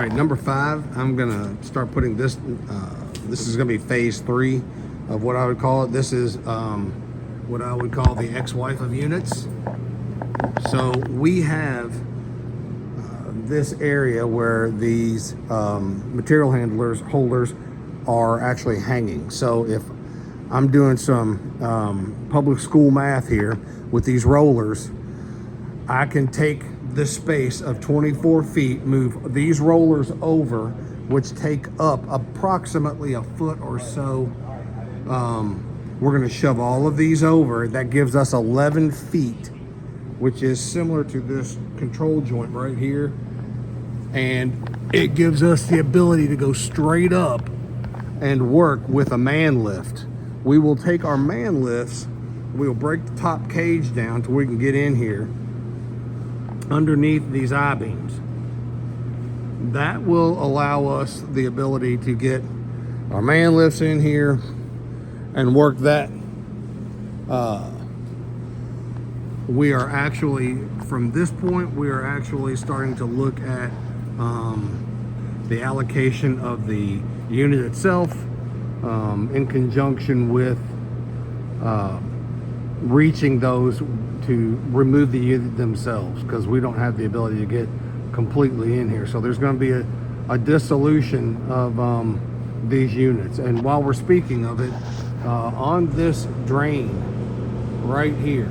right, number 5, I'm gonna start putting this, this is gonna be phase 3 of what I would call it. This is what I would call the ex-wife of units. So we have this area where these material holders are actually hanging. So if I'm doing some public school math here with these rollers, I can take the space of 24 feet, move these rollers over, which take up approximately a foot or so. We're going to shove all of these over. That gives us 11 feet, which is similar to this control joint right here. And it gives us the ability to go straight up and work with a man lift. We will take our man lifts, we'll break the top cage down to where we can get in here underneath these I-beams. That will allow us the ability to get our man lifts in here and work that. We are actually, from this point, we are actually starting to look at the allocation of the unit itself in conjunction with reaching those to remove the unit themselves, because we don't have the ability to get completely in here. So there's going to be a dissolution of these units. And while we're speaking of it, on this drain right here,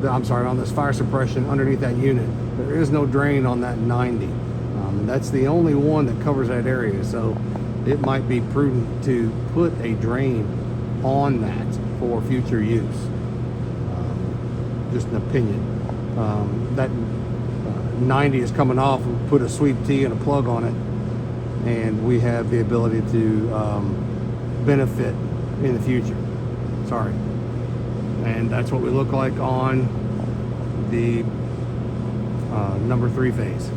I'm sorry, on this fire suppression underneath that unit, there is no drain on that 90. And that's the only one that covers that area. So it might be prudent to put a drain on that for future use. Just an opinion. That 90 is coming off. We put a sweep T and a plug on it, and we have the ability to benefit in the future. Sorry. And that's what we look like on the number 3 phase.